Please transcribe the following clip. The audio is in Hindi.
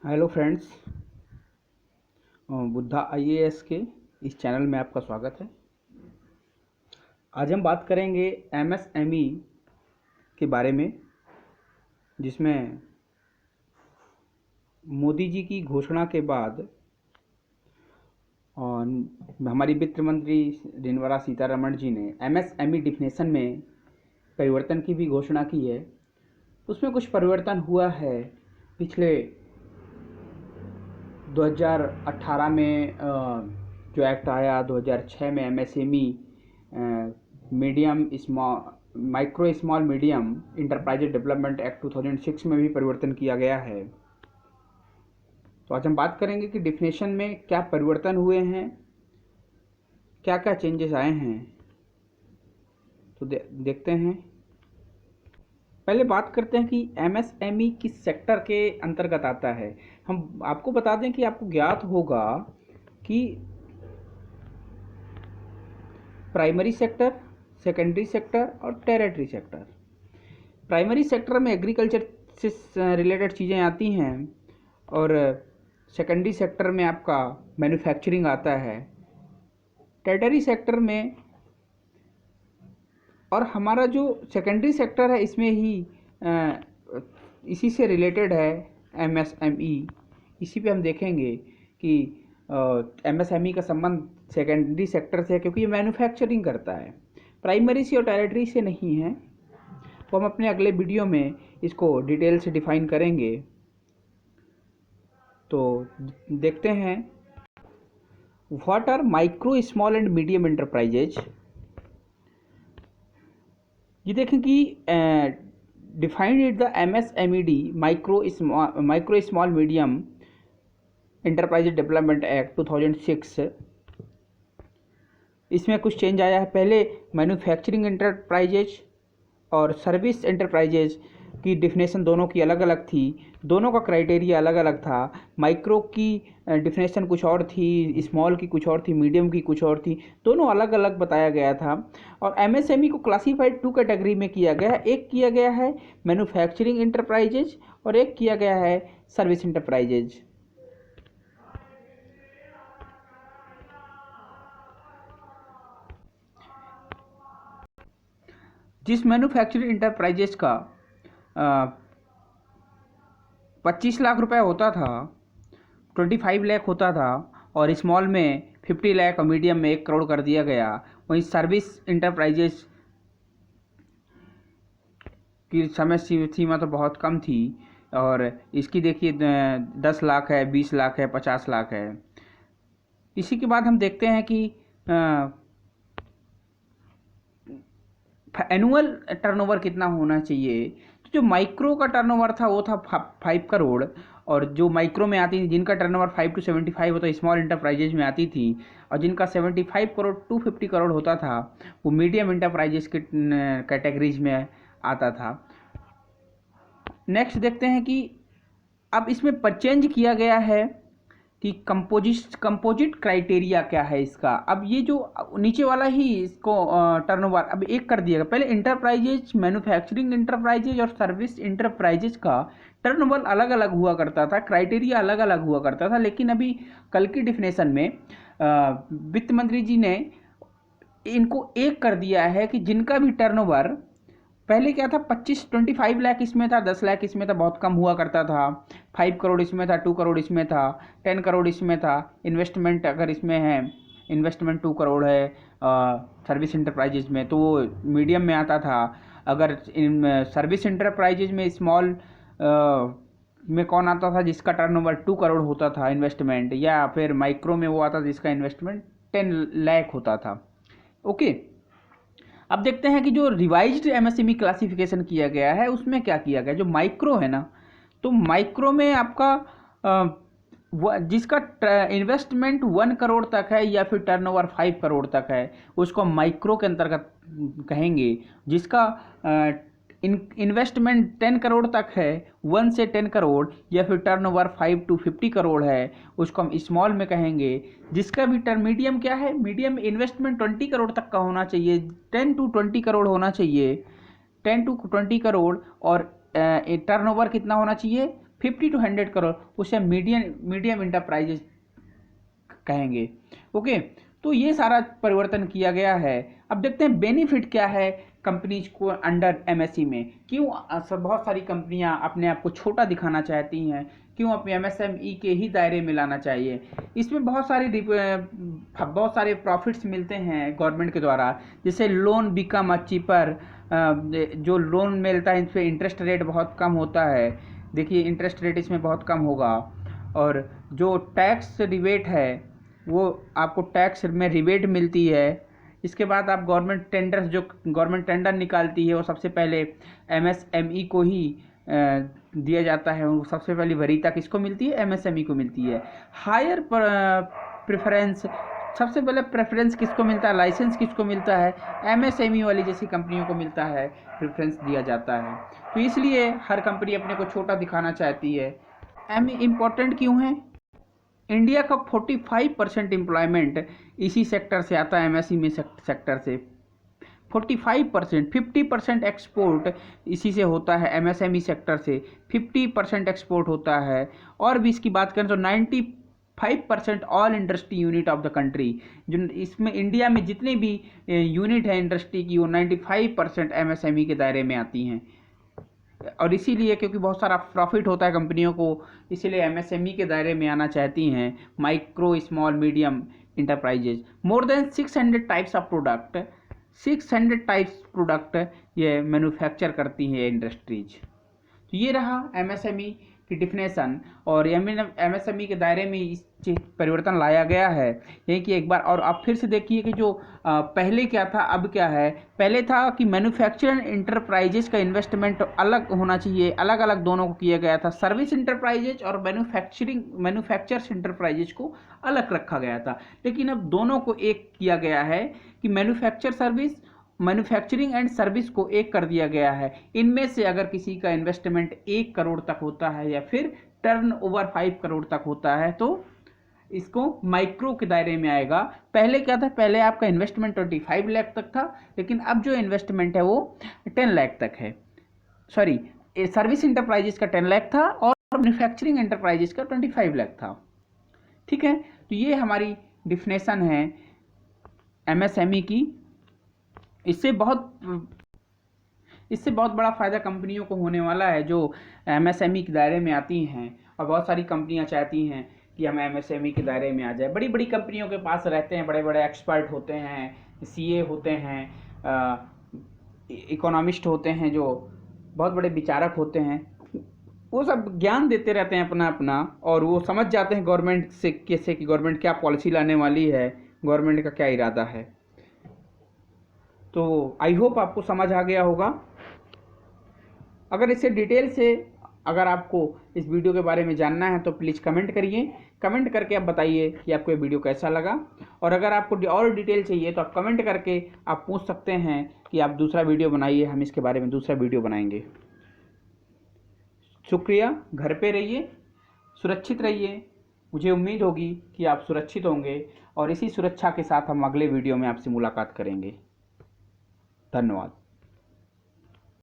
हेलो फ्रेंड्स, बुद्धा आईएएस के इस चैनल में आपका स्वागत है। आज हम बात करेंगे एमएसएमई के बारे में, जिसमें मोदी जी की घोषणा के बाद हमारी वित्त मंत्री निर्मला सीतारमण जी ने एमएसएमई डिफिनेशन में परिवर्तन की भी घोषणा की है। उसमें कुछ परिवर्तन हुआ है। पिछले 2018 में जो एक्ट आया, 2006 में MSME medium micro small medium enterprises development act 2006 में भी परिवर्तन किया गया है। तो आज हम बात करेंगे कि डिफिनेशन में क्या परिवर्तन हुए हैं, क्या क्या चेंजेस आए हैं। तो देखते हैं। पहले बात करते हैं कि एमएसएमई किस सेक्टर के अंतर्गत आता है। हम आपको बता दें कि आपको ज्ञात होगा कि प्राइमरी सेक्टर, सेकेंडरी सेक्टर और टेरिटरी सेक्टर। प्राइमरी सेक्टर में एग्रीकल्चर से रिलेटेड चीज़ें आती हैं और सेकेंडरी सेक्टर में आपका मैन्युफैक्चरिंग आता है। टेरिटरी सेक्टर में और हमारा जो सेकेंडरी सेक्टर है इसमें ही इसी से रिलेटेड है एमएसएमई। इसी पे हम देखेंगे कि एमएसएमई का संबंध सेकेंडरी सेक्टर से है, क्योंकि ये मैन्युफैक्चरिंग करता है, प्राइमरी से और टेरिटरी से नहीं है। तो हम अपने अगले वीडियो में इसको डिटेल से डिफाइन करेंगे। तो देखते हैं, what are micro small and medium enterprises. ये देखें कि defined it the MSMED micro small medium enterprises development act 2006। इसमें कुछ चेंज आया है। पहले मैन्युफैक्चरिंग एंटरप्राइजेज और सर्विस एंटरप्राइजेज की डिफिनेशन दोनों की अलग अलग थी, दोनों का क्राइटेरिया अलग अलग था। माइक्रो की डिफिनेशन कुछ और थी, स्मॉल की कुछ और थी, मीडियम की कुछ और थी, दोनों अलग अलग बताया गया था। और एमएसएमई को क्लासीफाइड 2 कैटेगरी में किया गया है। एक किया गया है मैन्युफैक्चरिंग एंटरप्राइजेज और एक किया गया है सर्विस एंटरप्राइजेज। जिस मैन्युफैक्चरिंग इंटरप्राइजेज का 25 लाख रुपए होता था, 25 लाख होता था, और स्मॉल में 50 लाख और मीडियम में 1 करोड़ कर दिया गया। वहीं सर्विस इंटरप्राइजेज की समय सीमा तो बहुत कम थी, और इसकी देखिए 10 लाख है, 20 लाख है, 50 लाख है। इसी के बाद हम देखते हैं कि एनुअल टर्नओवर कितना होना चाहिए। तो जो माइक्रो का टर्नओवर था वो था 5 करोड़, और जो माइक्रो में आती थी, जिनका टर्नओवर 5 to 75 होता, स्मॉल इंटरप्राइजेज में आती थी, और जिनका 75 करोड़ to 50 करोड़ होता था वो मीडियम इंटरप्राइजेज के कैटेगरीज में आता था। नेक्स्ट देखते हैं कि अब इसमें चेंज किया गया है कि कंपोजिट क्राइटेरिया क्या है इसका। अब ये जो नीचे वाला ही इसको टर्नओवर अब एक कर दिया गया। पहले इंटरप्राइजेज, मैन्युफैक्चरिंग इंटरप्राइजेज और सर्विस इंटरप्राइजेज का टर्नओवर अलग अलग हुआ करता था, क्राइटेरिया अलग अलग हुआ करता था। लेकिन अभी कल की डिफिनेशन में वित्त मंत्री जी ने इनको एक कर दिया है कि जिनका भी टर्नओवर, पहले क्या था, 25 लाख इसमें था, 10 लाख इसमें था, बहुत कम हुआ करता था, 5 करोड़ इसमें था, 2 करोड़ इसमें था, 10 करोड़ इसमें था। इन्वेस्टमेंट अगर इसमें है, इन्वेस्टमेंट 2 करोड़ है सर्विस इंटरप्राइजेज में, तो वो मीडियम में आता था। अगर सर्विस इंटरप्राइजेज में स्मॉल में कौन आता था, जिसका टर्नओवर 2 करोड़ होता था इन्वेस्टमेंट, या फिर माइक्रो में वो आता था जिसका इन्वेस्टमेंट 10 लाख होता था। ओके, अब देखते हैं कि जो रिवाइज्ड एमएसएमई क्लासिफिकेशन किया गया है उसमें क्या किया गया। जो माइक्रो है ना, तो माइक्रो में आपका जिसका इन्वेस्टमेंट 1 करोड़ तक है या फिर टर्नओवर 5 करोड़ तक है, उसको माइक्रो के अंतर्गत कहेंगे। जिसका इन्वेस्टमेंट 10 करोड़ तक है, 1 से 10 करोड़, या फिर टर्नओवर 5 to 50 करोड़ है, उसको हम स्मॉल में कहेंगे। जिसका भी मीडियम क्या है, मीडियम इन्वेस्टमेंट 20 करोड़ तक का होना चाहिए, 10 to 20 करोड़ होना चाहिए, 10 to 20 करोड़, और टर्नओवर कितना होना चाहिए, 50 to 100 करोड़ उसे मीडियम इंटरप्राइजेज कहेंगे। ओके, तो ये सारा परिवर्तन किया गया है। अब देखते हैं बेनिफिट क्या है कंपनीज को अंडर एमएसई में। क्यों बहुत सारी कंपनियां अपने आप को छोटा दिखाना चाहती हैं, क्यों अपने एमएसएमई के ही दायरे में लाना चाहिए? इसमें बहुत सारे प्रॉफिट्स मिलते हैं गवर्नमेंट के द्वारा, जैसे लोन बिकम चीपर, जो लोन मिलता है इस पर इंटरेस्ट रेट बहुत कम होता है। देखिए इंटरेस्ट रेट इसमें बहुत कम होगा। और जो टैक्स रिबेट है वो आपको टैक्स में रिबेट मिलती है। इसके बाद आप गवर्नमेंट टेंडर निकालती है वो सबसे पहले एमएसएमई को ही दिया जाता है। वो सबसे पहली वरीयता किसको मिलती है? एमएसएमई को मिलती है। हायर प्रेफरेंस, सबसे पहले प्रेफरेंस किसको मिलता है? लाइसेंस किसको मिलता है? एमएसएमई वाली जैसी कंपनियों को मिलता है, प्रेफरेंस दिया जाता है। तो इसलिए हर कंपनी अपने को छोटा दिखाना चाहती है। इम्पोर्टेंट क्यों है? इंडिया का 45% एम्प्लॉयमेंट इसी सेक्टर से आता है, एमएसएमई सेक्टर से 45%। 50% एक्सपोर्ट इसी से होता है, एमएसएमई सेक्टर से 50% एक्सपोर्ट होता है। और भी इसकी बात करें तो 95% all industry unit of the country, जो इसमें इंडिया में जितने भी यूनिट है इंडस्ट्री की वो 95% एमएसएमई के दायरे में आती हैं। और इसीलिए क्योंकि बहुत सारा प्रॉफिट होता है कंपनियों को, इसीलिए एमएसएमई के दायरे में आना चाहती हैं micro small medium enterprises. More than 600 types of product, 600 types product ये मैन्युफैक्चर करती हैं इंडस्ट्रीज। तो ये रहा एमएसएमई की डिफिनेशन। और एमएसएमई के दायरे में इस परिवर्तन लाया गया है, यही कि एक बार। और आप फिर से देखिए कि जो पहले क्या था अब क्या है। पहले था कि मैन्युफैक्चरिंग इंटरप्राइजेज का इन्वेस्टमेंट अलग होना चाहिए, अलग अलग दोनों को किया गया था। सर्विस इंटरप्राइजेज और मैन्युफैक्चर्स इंटरप्राइजेज को अलग रखा गया था। लेकिन अब दोनों को एक किया गया है कि मैन्युफैक्चरिंग एंड सर्विस को एक कर दिया गया है। इनमें से अगर किसी का इन्वेस्टमेंट 1 करोड़ तक होता है या फिर टर्नओवर 5 करोड़ तक होता है तो इसको माइक्रो के दायरे में आएगा। पहले क्या था? पहले आपका इन्वेस्टमेंट 25 लाख तक था, लेकिन अब जो इन्वेस्टमेंट है वो 10 लाख तक है। सॉरी, सर्विस इंटरप्राइजेस का 10 लाख था और मैन्युफैक्चरिंग इंटरप्राइजेस का 25 लाख था। ठीक है, तो ये हमारी डिफिनेशन है एमएसएमई की। इससे बहुत बड़ा फ़ायदा कंपनियों को होने वाला है जो एमएसएमई के दायरे में आती हैं। और बहुत सारी कंपनियां चाहती हैं कि हम एमएसएमई के दायरे में आ जाए। बड़ी बड़ी कंपनियों के पास रहते हैं बड़े बड़े एक्सपर्ट होते हैं, सीए होते हैं, इकोनॉमिस्ट होते हैं, जो बहुत बड़े विचारक होते हैं। वो सब ज्ञान देते रहते हैं अपना और वो समझ जाते हैं गवर्नमेंट से कैसे कि गवर्नमेंट क्या पॉलिसी लाने वाली है, गवर्नमेंट का क्या इरादा है। तो आई होप आपको समझ आ गया होगा। अगर इससे डिटेल से अगर आपको इस वीडियो के बारे में जानना है तो प्लीज़ कमेंट करिए। कमेंट करके आप बताइए कि आपको ये वीडियो कैसा लगा। और अगर आपको और डिटेल चाहिए तो आप कमेंट करके आप पूछ सकते हैं कि आप दूसरा वीडियो बनाइए, हम इसके बारे में दूसरा वीडियो बनाएंगे। शुक्रिया। घर पे रहिए, सुरक्षित रहिए। मुझे उम्मीद होगी कि आप सुरक्षित होंगे और इसी सुरक्षा के साथ हम अगले वीडियो में आपसे मुलाकात करेंगे। धन्यवाद।